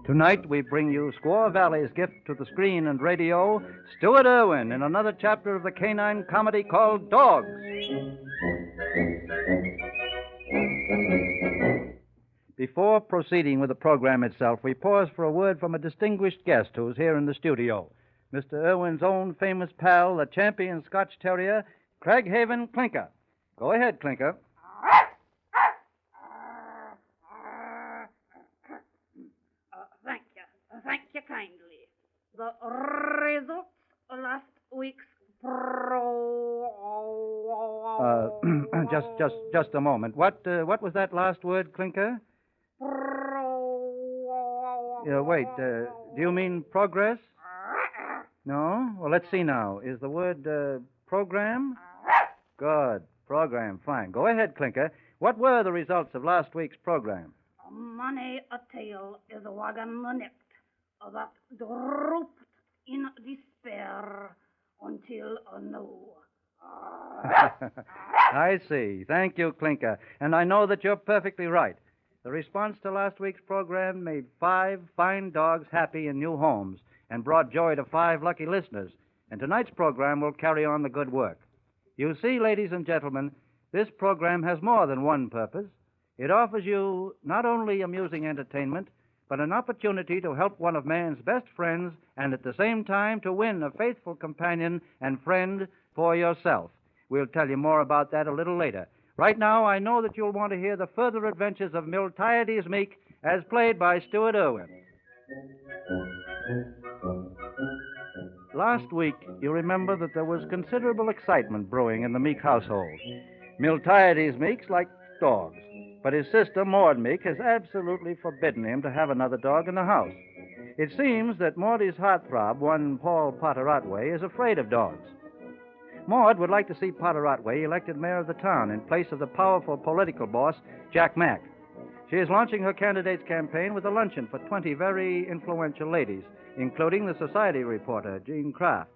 Tonight we bring you Squaw Valley's gift to the screen and radio, Stuart Erwin, in another chapter of the canine comedy called Dawgs. Before proceeding with the program itself, we pause for a word from a distinguished guest who's here in the studio, Mr. Erwin's own famous pal, the champion Scotch Terrier, Craighaven Clinker. Go ahead, Clinker. Thank you kindly. The results of last week's Just a moment. What was that last word, Clinker? Wait, do you mean progress? No? Well, let's see now. Is the word program? Good. Program. Fine. Go ahead, Clinker. What were the results of last week's program? Many a tale is a wagon necked that drooped in despair until a no. I see. Thank you, Clinker. And I know that you're perfectly right. The response to last week's program made 5 fine dogs happy in new homes and brought joy to 5 lucky listeners. And tonight's program will carry on the good work. You see, ladies and gentlemen, this program has more than one purpose. It offers you not only amusing entertainment, but an opportunity to help one of man's best friends and at the same time to win a faithful companion and friend for yourself. We'll tell you more about that a little later. Right now, I know that you'll want to hear the further adventures of Miltiades Meek as played by Stuart Erwin. Last week, you remember that there was considerable excitement brewing in the Meek household. Miltiades Meek's like dogs, but his sister, Maud Meek, has absolutely forbidden him to have another dog in the house. It seems that Maudie's heartthrob, one Paul Potter Otway, is afraid of dogs. Maud would like to see Potter Otway elected mayor of the town in place of the powerful political boss, Jack Mack. She is launching her candidate's campaign with a luncheon for 20 very influential ladies, including the society reporter, Jean Kraft.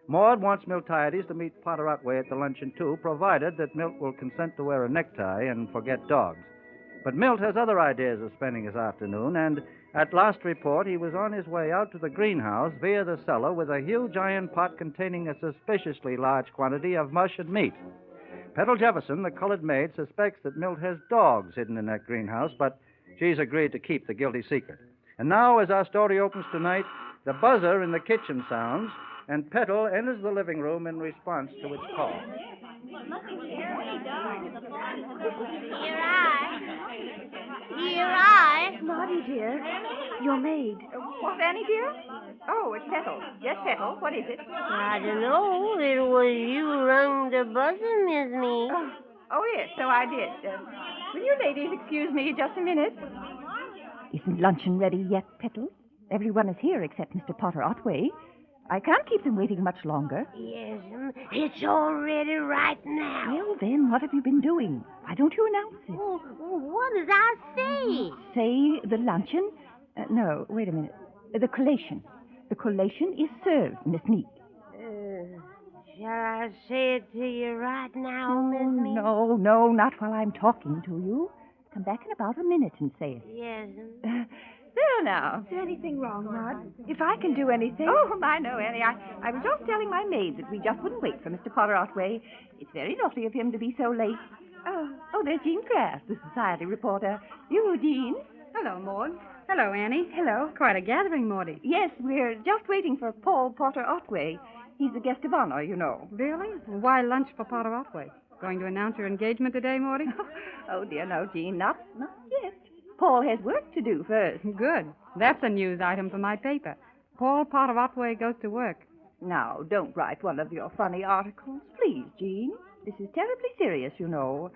Maud wants Miltiades to meet Potter Otway at the luncheon, too, provided that Milt will consent to wear a necktie and forget dogs. But Milt has other ideas of spending his afternoon, and at last report, he was on his way out to the greenhouse via the cellar with a huge iron pot containing a suspiciously large quantity of mush and meat. Petal Jefferson, the colored maid, suspects that Milt has dogs hidden in that greenhouse, but she's agreed to keep the guilty secret. And now, as our story opens tonight, the buzzer in the kitchen sounds, and Petal enters the living room in response to its call. Here I. Maudie, dear. Your maid. What, Annie, dear? Oh, it's Petal. Yes, Petal. What is it? I don't know. It was you rung the buzzer, Miss Me. Oh, yes, so I did. Will you ladies excuse me just a minute? Isn't luncheon ready yet, Petal? Everyone is here except Mr. Potter Otway. I can't keep them waiting much longer. Yes, it's all ready right now. Well, then, what have you been doing? Why don't you announce it? Oh, what did I say? Say the luncheon? No, wait a minute. The collation. The collation is served, Miss Meek. Shall I say it to you right now, Miss Meek? No, not while I'm talking to you. Come back in about a minute and say it. Yes. There now. Is there anything wrong, Maud? If I can do anything... Oh, I know, Annie. I was just telling my maid that we just wouldn't wait for Mr. Potter Otway. It's very naughty of him to be so late. Oh, there's Jean Kraft, the society reporter. You, Jean. Hello, Maud. Hello, Annie. Hello. Quite a gathering, Maudie. Yes, we're just waiting for Paul Potter Otway. He's the guest of honor, you know. Really? Why lunch for Potter Otway? Going to announce your engagement today, Maudie? Oh, dear, no, Jean, not yet. Paul has work to do first. Good. That's a news item for my paper. Paul Potter Otway goes to work. Now, don't write one of your funny articles. Please, Jean. This is terribly serious, you know.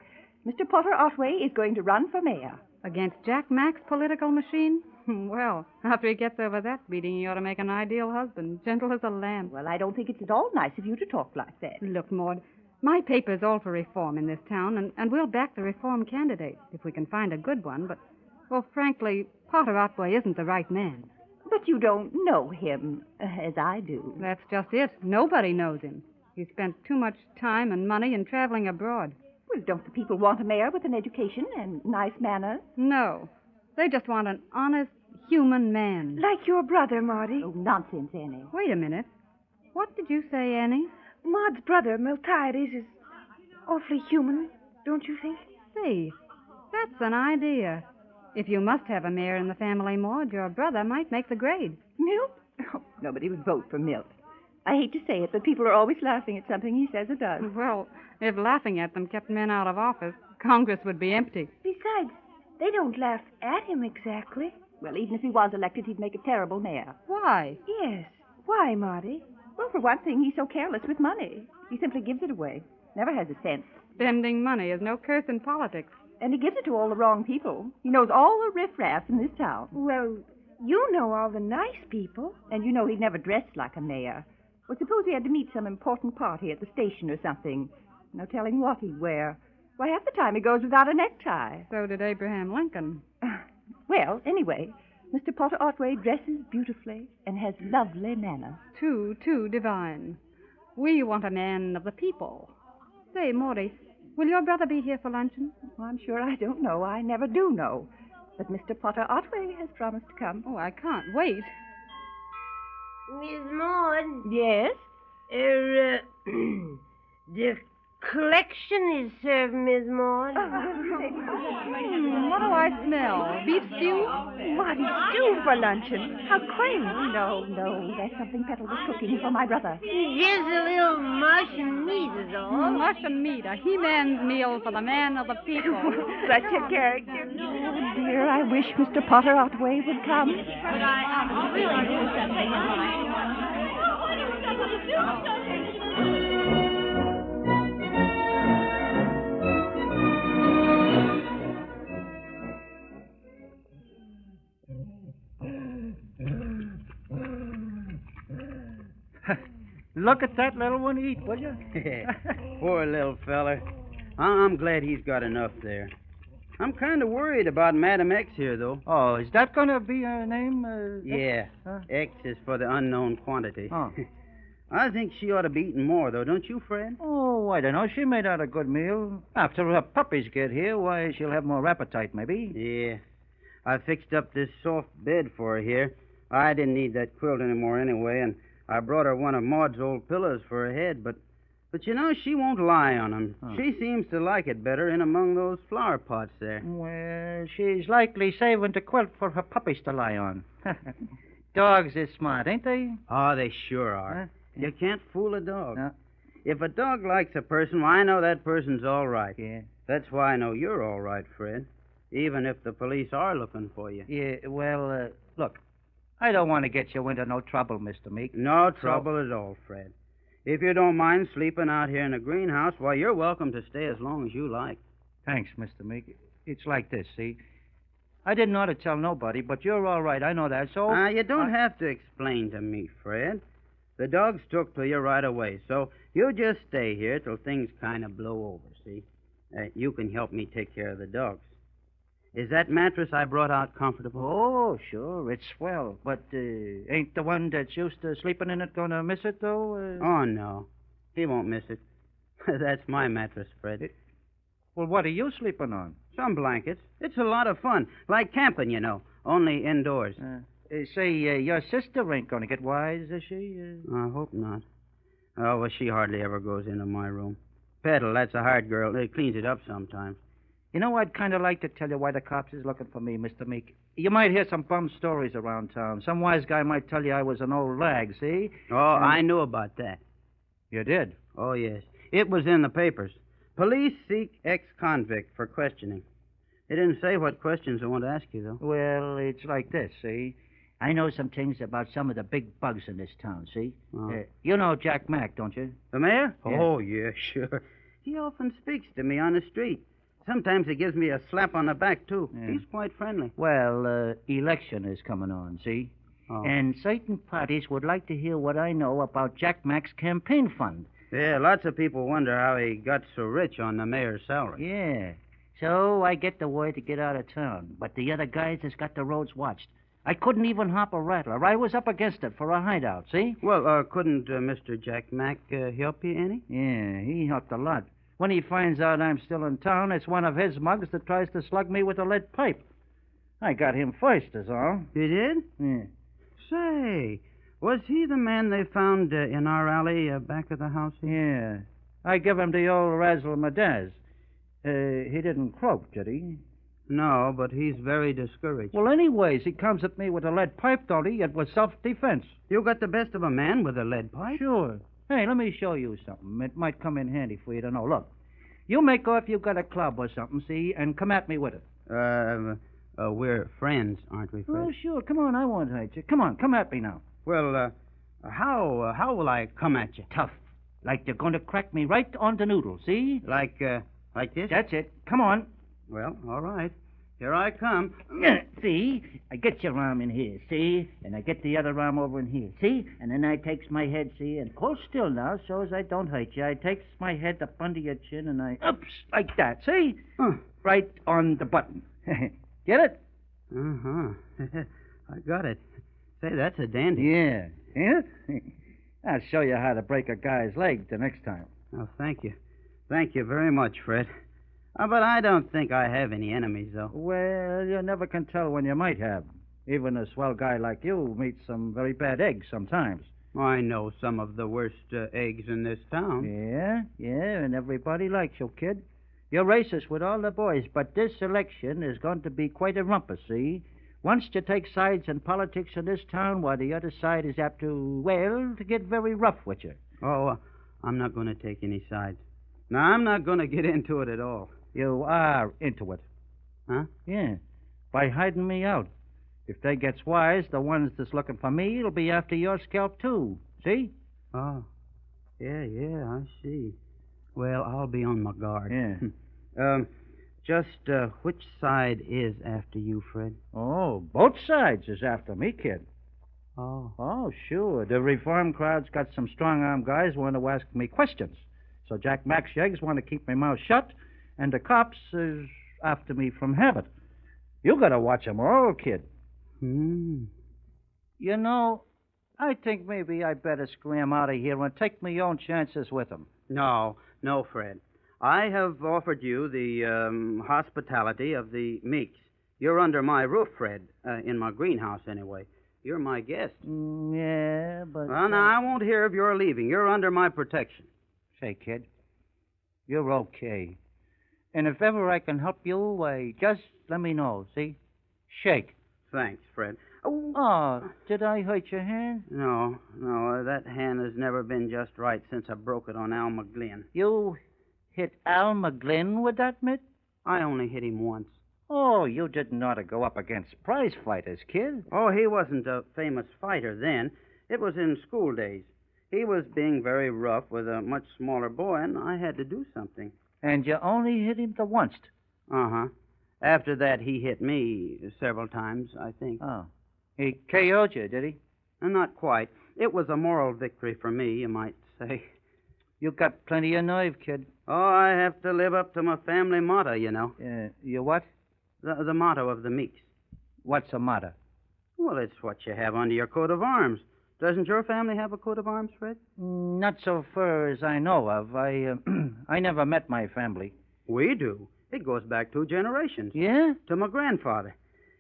Mr. Potter Otway is going to run for mayor. Against Jack Mack's political machine? Well, after he gets over that beating, he ought to make an ideal husband, gentle as a lamb. Well, I don't think it's at all nice of you to talk like that. Look, Maud, my paper's all for reform in this town, and we'll back the reform candidate if we can find a good one, but... Well, frankly, Potter Otway isn't the right man. But you don't know him as I do. That's just it. Nobody knows him. He spent too much time and money in traveling abroad. Well, don't the people want a mayor with an education and nice manners? No. They just want an honest, human man. Like your brother, Marty. Oh, nonsense, Annie. Wait a minute. What did you say, Annie? Maud's brother, Miltiades, is awfully human, don't you think? Say, that's an idea. If you must have a mayor in the family, Maud, your brother might make the grade. Milt? Oh, nobody would vote for Milt. I hate to say it, but people are always laughing at something he says or does. Well, if laughing at them kept men out of office, Congress would be empty. Besides, they don't laugh at him exactly. Well, even if he was elected, he'd make a terrible mayor. Why? Yes. Why, Marty? Well, for one thing, he's so careless with money. He simply gives it away. Never has a cent. Spending money is no curse in politics. And he gives it to all the wrong people. He knows all the riffraff in this town. Well, you know all the nice people. And you know he'd never dressed like a mayor. Well, suppose he had to meet some important party at the station or something. No telling what he'd wear. Why, half the time he goes without a necktie. So did Abraham Lincoln. Well, anyway, Mr. Potter Otway dresses beautifully and has lovely manners. Too divine. We want a man of the people. Say, Morty, will your brother be here for luncheon? Well, I'm sure I don't know. I never do know. But Mr. Potter Otway has promised to come. Oh, I can't wait. Miss Maud, Yes? the collection is served, Miss Maud. What do I smell? Beef stew? Marty, stew for luncheon. How quaint. No, that's something Petal was cooking for my brother. Just a little mush and meat is all. Mush and meat, a he-man's meal for the man of the people. Such a character. Oh, dear, I wish Mr. Potter Otway would come. But I really do something in life. Look at that little one eat, will you? Poor little feller. I'm glad he's got enough there. I'm kind of worried about Madam X here, though. Oh, is that going to be her name? Yeah. X is for the unknown quantity. Oh. I think she ought to be eating more, though, don't you, Fred? Oh, I don't know. She made out a good meal. After her puppies get here, why, she'll have more appetite, maybe. Yeah. I fixed up this soft bed for her here. I didn't need that quilt anymore anyway, and I brought her one of Maud's old pillows for her head, but you know, she won't lie on 'em. Oh. She seems to like it better in among those flower pots there. Well, she's likely saving the quilt for her puppies to lie on. Dogs is smart, ain't they? Oh, they sure are. Huh? You can't fool a dog. No. If a dog likes a person, well, I know that person's all right. Yeah. That's why I know you're all right, Fred. Even if the police are looking for you. Yeah, well, look, I don't want to get you into no trouble, Mr. Meek. No trouble at all, Fred. If you don't mind sleeping out here in the greenhouse, why, you're welcome to stay as long as you like. Thanks, Mr. Meek. It's like this, see? I didn't ought to tell nobody, but you're all right. I know that, so... You don't have to explain to me, Fred. The dogs took to you right away, so you just stay here till things kind of blow over, see? You can help me take care of the dogs. Is that mattress I brought out comfortable? Oh, sure, it's swell. But ain't the one that's used to sleeping in it going to miss it, though? Oh, no. He won't miss it. That's my mattress, Fred. Well, what are you sleeping on? Some blankets. It's a lot of fun. Like camping, you know, only indoors. Say, your sister ain't going to get wise, is she? I hope not. Oh, well, she hardly ever goes into my room. Petal, that's a hard girl. It cleans it up sometimes. You know, I'd kind of like to tell you why the cops is looking for me, Mr. Meek. You might hear some bum stories around town. Some wise guy might tell you I was an old lag, see? Oh, I knew about that. You did? Oh, yes. It was in the papers. Police seek ex-convict for questioning. They didn't say what questions they want to ask you, though. Well, it's like this, see? I know some things about some of the big bugs in this town, see? Oh. You know Jack Mack, don't you? The mayor? Yeah. Oh, yeah, sure. He often speaks to me on the street. Sometimes he gives me a slap on the back, too. Yeah. He's quite friendly. Well, election is coming on, see? Oh. And certain parties would like to hear what I know about Jack Mack's campaign fund. Yeah, lots of people wonder how he got so rich on the mayor's salary. Yeah. So I get the word to get out of town. But the other guys has got the roads watched. I couldn't even hop a rattler. I was up against it for a hideout, see? Well, couldn't Mr. Jack Mack help you any? Yeah, he helped a lot. When he finds out I'm still in town, it's one of his mugs that tries to slug me with a lead pipe. I got him first, is all. You did? Yeah. Say, was he the man they found in our alley back of the house here? Yeah. I give him the old razzle-madaz. He didn't croak, did he? No, but he's very discouraged. Well, anyways, he comes at me with a lead pipe, don't he? It was self-defense. You got the best of a man with a lead pipe? Sure. Hey, let me show you something. It might come in handy for you to know. Look, you make off you got a club or something, see, and come at me with it. We're friends, aren't we, Fred? Oh, sure. Come on, I won't hurt you. Come on, come at me now. Well, how will I come at you? Tough. Like you're going to crack me right on the noodle, see? Like this? That's it. Come on. Well, all right. Here I come. See? I get your arm in here, see? And I get the other arm over in here, see? And then I takes my head, see? And hold still now, so as I don't hurt you. I takes my head up under your chin and I ups like that, see? Right on the button. Get it? Uh-huh. I got it. Say, that's a dandy. Yeah. Yeah? I'll show you how to break a guy's leg the next time. Oh, thank you. Thank you very much, Fred. But I don't think I have any enemies, though. Well, you never can tell when you might have. Even a swell guy like you meets some very bad eggs sometimes. I know some of the worst eggs in this town. Yeah, and everybody likes you, kid. You're racist with all the boys, but this election is going to be quite a rumpus, see? Once you take sides in politics in this town, why, the other side is apt to get very rough with you. Oh, I'm not going to take any sides. No, I'm not going to get into it at all. You are into it. Huh? Yeah, by hiding me out. If they gets wise, the ones that's looking for me will be after your scalp, too. See? Oh, yeah, I see. Well, I'll be on my guard. Yeah. Which side is after you, Fred? Oh, both sides is after me, kid. Oh. Oh, sure. The reform crowd's got some strong-arm guys want to ask me questions. So Jack Macshags want to keep my mouth shut, and the cops is after me from habit. You got to watch 'em all, kid. You know, I think maybe I better scram out of here and take my own chances with 'em. No, Fred. I have offered you the hospitality of the Meeks. You're under my roof, Fred, in my greenhouse anyway. You're my guest. Yeah, but... Well, now, I won't hear of your leaving. You're under my protection. Say, kid, you're okay. And if ever I can help you, just let me know, see? Shake. Thanks, Fred. Oh, did I hurt your hand? No, that hand has never been just right since I broke it on Al McGlynn. You hit Al McGlynn with that mitt? I only hit him once. Oh, you didn't ought to go up against prize fighters, kid. Oh, he wasn't a famous fighter then. It was in school days. He was being very rough with a much smaller boy, and I had to do something. And you only hit him the once? Uh-huh. After that, he hit me several times, I think. Oh. He KO'd you, did he? Not quite. It was a moral victory for me, you might say. You got plenty of nerve, kid. Oh, I have to live up to my family motto, you know. You what? The motto of the Meeks. What's a motto? Well, it's what you have under your coat of arms. Doesn't your family have a coat of arms, Fred? Not so far as I know of. I never met my family. We do. It goes back 2 generations. Yeah? To my grandfather.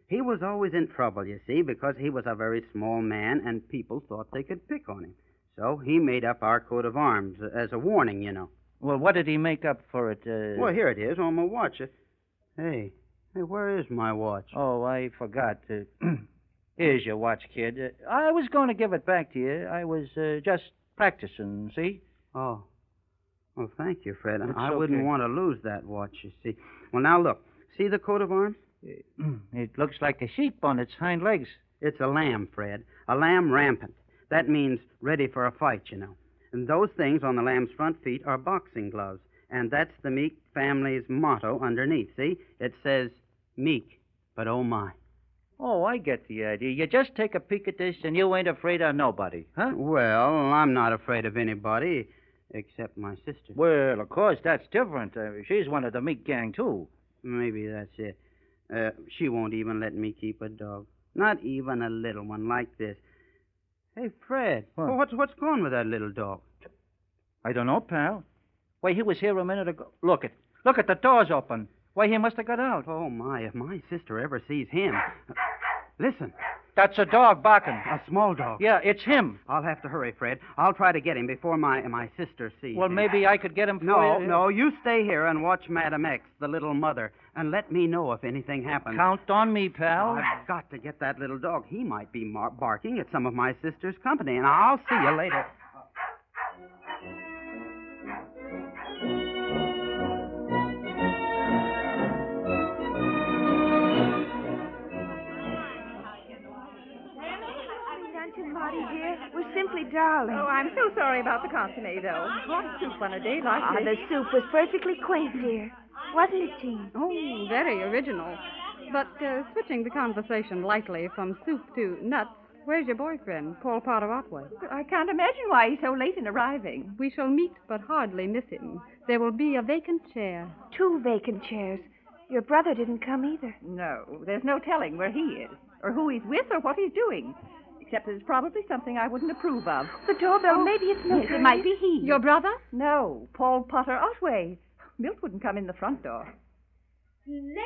He was always in trouble, you see, because he was a very small man and people thought they could pick on him. So he made up our coat of arms as a warning, you know. Well, what did he make up for it? Well, here it is on my watch. Hey, where is my watch? Oh, I forgot. Here's your watch, kid. I was going to give it back to you. I was just practicing, see? Oh. Well, thank you, Fred. It's I wouldn't want to lose that watch, you see. Well, now look. See the coat of arms? It looks like a sheep on its hind legs. It's a lamb, Fred. A lamb rampant. That means ready for a fight, you know. And those things on the lamb's front feet are boxing gloves. And that's the Meek family's motto underneath, see? It says, meek, but oh my. Oh, I get the idea. You just take a peek at this and you ain't afraid of nobody, huh? Well, I'm not afraid of anybody except my sister. Well, of course, that's different. She's one of the Meek gang, too. Maybe that's it. She won't even let me keep a dog. Not even a little one like this. Hey, Fred, What? What's going with that little dog? I don't know, pal. Why, he was here a minute ago. Look at the door's open. Why, he must have got out. Oh, my, if my sister ever sees him. Listen. That's a dog barking. A small dog. Yeah, it's him. I'll have to hurry, Fred. I'll try to get him before my sister sees Well, him. maybe I could get him for you. No, you stay here and watch Madam X, the little mother, and let me know if anything happens. Count on me, pal. I've got to get that little dog. He might be barking at some of my sister's company, and I'll see you later. Marty, dear, we're simply darling. Oh, I'm so sorry about the consommé, though. Hot soup on a day like this. The soup was perfectly quaint, dear. Wasn't it, Jean? Oh, very original. But switching the conversation lightly from soup to nuts, where's your boyfriend, Paul Potter Otway? I can't imagine why he's so late in arriving. We shall meet but hardly miss him. There will be a vacant chair. 2 vacant chairs. Your brother didn't come either. No, there's no telling where he is, or who he's with, or what he's doing. Except that it's probably something I wouldn't approve of. The doorbell, maybe it's Milt. Yes, it might be he. Your brother? No, Paul Potter Otway. Milt wouldn't come in the front door. Land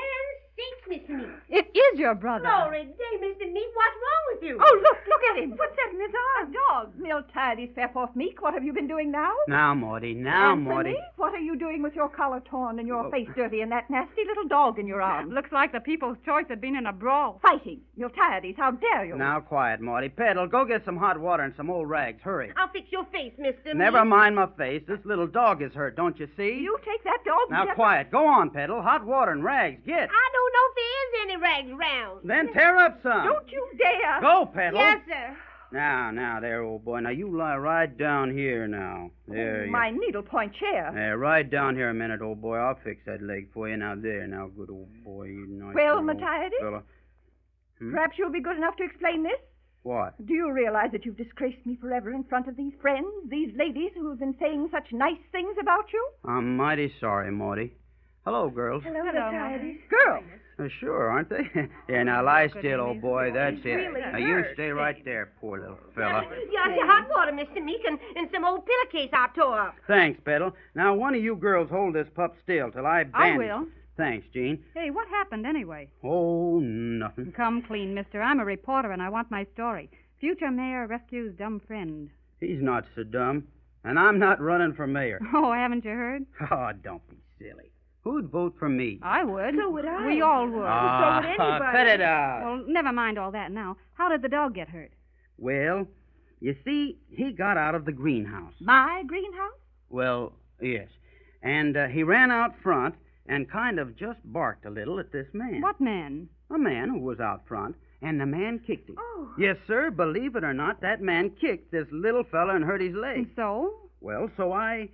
sakes, Mr. Meek. It is your brother. Glory day, Mr. Meek. What's wrong with you? Oh, look at him. What's that in his arm? A dog. Miltiades, Fairforth Meek. What have you been doing now? Now, Morty, Anthony, what are you doing with your collar torn and your face dirty and that nasty little dog in your arm? Looks like the People's Choice had been in a brawl. Fighting. Miltiades, how dare you? Now, quiet, Morty. Peddle, go get some hot water and some old rags. Hurry. I'll fix your face, Mr. Never Meek. mind my face. This little dog is hurt, don't you see? You take that dog. Now, quiet. Go on, Peddle. Hot water and rags. Get. I don't know if there is any rags round. Then tear up some. Don't you dare. Go, Peddle. Yes, sir. Now, there, old boy. Now, you lie right down here now. There, My needlepoint chair. There, right down here a minute, old boy. I'll fix that leg for you. Now, there. Now, good old boy. You nice Well, little Miltiades? fella. Perhaps you'll be good enough to explain this? What? Do you realize that you've disgraced me forever in front of these friends, these ladies who have been saying such nice things about you? I'm mighty sorry, Morty. Hello, girls. Hello, Miltiades. Girls. Sure, aren't they? Here, now lie still, old boy. That's it. really Now, you stay right there, poor little fella. Yeah, some hot water, Mr. Meek, and some old pillowcase I tore up. Thanks, Peddle. Now, one of you girls hold this pup still till I bandage. I will. Thanks, Jean. Hey, what happened anyway? Oh, nothing. Come clean, mister. I'm a reporter and I want my story. Future mayor rescues dumb friend. He's not so dumb. And I'm not running for mayor. Oh, haven't you heard? Oh, don't be silly. Who'd vote for me? I would. So would I. We all would. Ah, so would anybody. cut it out. Well, never mind all that now. How did the dog get hurt? Well, you see, he got out of the greenhouse. My greenhouse? Well, yes. And he ran out front and kind of just barked a little at this man. What man? A man who was out front, and the man kicked him. Oh. Yes, sir, believe it or not, that man kicked this little fella and hurt his leg. And so? Well, so I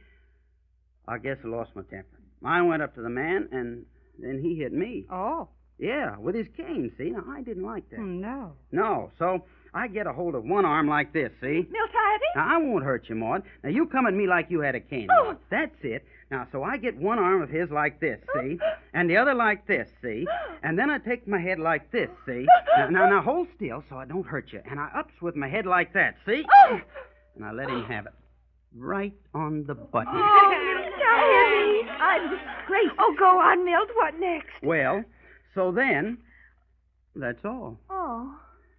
guess I lost my temper. I went up to the man, and then he hit me. Oh. Yeah, with his cane, see? Now, I didn't like that. No. No, so I get a hold of one arm like this, see? Miltiades? Now, I won't hurt you, Maud. Now, you come at me like you had a cane. Oh. That's it. Now, so I get one arm of his like this, see? And the other like this, see? And then I take my head like this, see? Now, hold still so I don't hurt you. And I ups with my head like that, see? And I let him have it. Right on the button. Miltiades! I'm disgraced. Oh, go on, Milt. What next? Well, so then, that's all. Oh.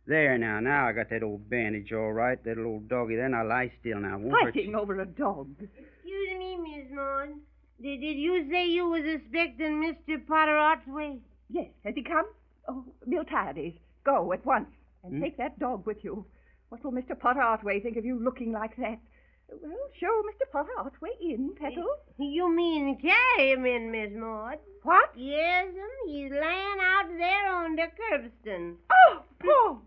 There, now I got that old bandage all right, that old doggy there. Now lie still now. Won't hurt Fighting you. over a dog. Excuse me, Miss Maud. Did you say you was expecting Mr. Potter Otway? Yes. Has he come? Oh, Miltiades, go at once and take that dog with you. What will Mr. Potter Otway think of you looking like that? Well, show Mr. Potter Otway in, Petal. You mean carry him in, Miss Maud? What? Yes'm. He's laying out there on the curbstone. Oh, Paul!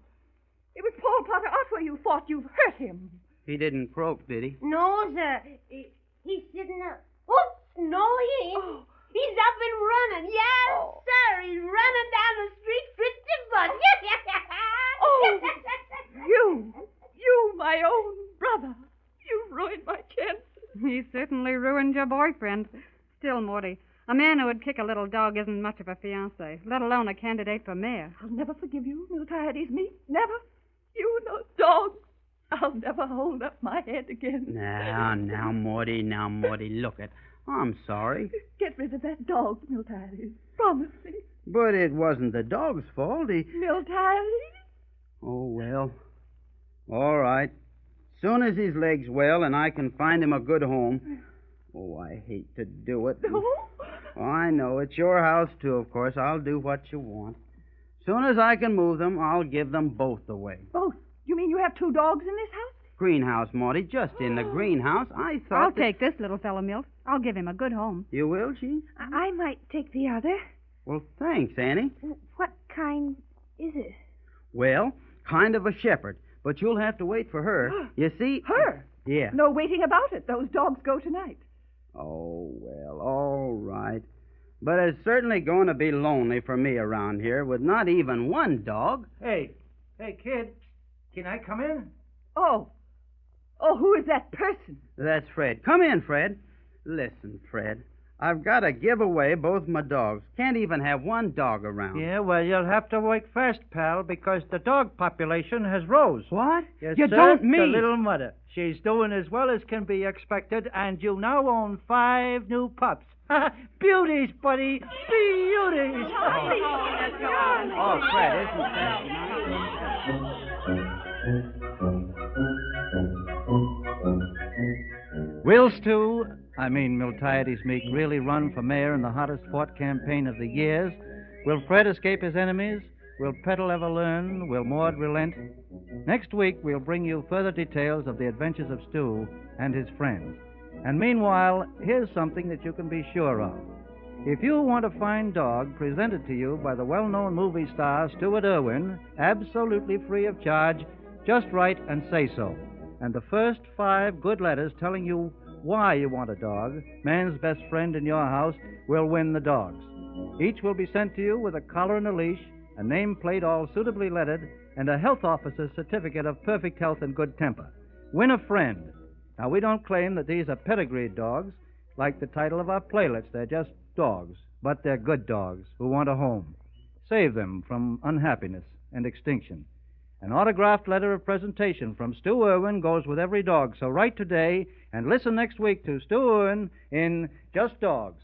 It was Paul Potter Otway you thought you've hurt him. He didn't croak, did he? No, sir. He's sitting up. Oops! No, he ain't. Oh. He's up and running. Yes, sir. He's running down the street pretty much. Oh, you, my own brother. You ruined my chances. He certainly ruined your boyfriend. Still, Morty, a man who would kick a little dog isn't much of a fiancé, let alone a candidate for mayor. I'll never forgive you, Miltiades, me. Never. You and those dogs. I'll never hold up my head again. Now, Morty, look it. I'm sorry. Get rid of that dog, Miltiades. Promise me. But it wasn't the dog's fault. Miltiades? Oh, well. All right. Soon as his leg's well and I can find him a good home. Oh, I hate to do it. No? Oh, I know. It's your house, too, of course. I'll do what you want. Soon as I can move them, I'll give them both away. Both? You mean you have 2 dogs in this house? Greenhouse, Morty, just in the greenhouse. I thought I'll take this little fellow, Milt. I'll give him a good home. You will, Gene? I might take the other. Well, thanks, Annie. What kind is it? Well, kind of a shepherd, but you'll have to wait for her. You see... Her? Yeah. No waiting about it. Those dogs go tonight. Oh, well, all right. But it's certainly going to be lonely for me around here with not even one dog. Hey, kid, can I come in? Oh. Oh, who is that person? That's Fred. Come in, Fred. Listen, Fred. I've got to give away both my dogs. Can't even have one dog around. Yeah, well, you'll have to work fast, pal, because the dog population has rose. What? Yes, You sir, don't mean... The little mother. She's doing as well as can be expected, and you now own 5 new pups. Beauties, buddy. Beauties. Oh, Fred, isn't that nice? Will Miltiades Meek really run for mayor in the hottest fought campaign of the years? Will Fred escape his enemies? Will Petal ever learn? Will Maud relent? Next week, we'll bring you further details of the adventures of Stu and his friends. And meanwhile, here's something that you can be sure of. If you want a fine dog presented to you by the well-known movie star Stuart Erwin, absolutely free of charge, just write and say so. And the first 5 good letters telling you why you want a dog, man's best friend in your house, will win the dogs. Each will be sent to you with a collar and a leash, a nameplate all suitably lettered, and a health officer's certificate of perfect health and good temper. Win a friend. Now, we don't claim that these are pedigreed dogs, like the title of our playlist. They're just dogs, but they're good dogs who want a home. Save them from unhappiness and extinction. An autographed letter of presentation from Stu Erwin goes with every dog, so write today and listen next week to Stu Erwin in Just Dogs.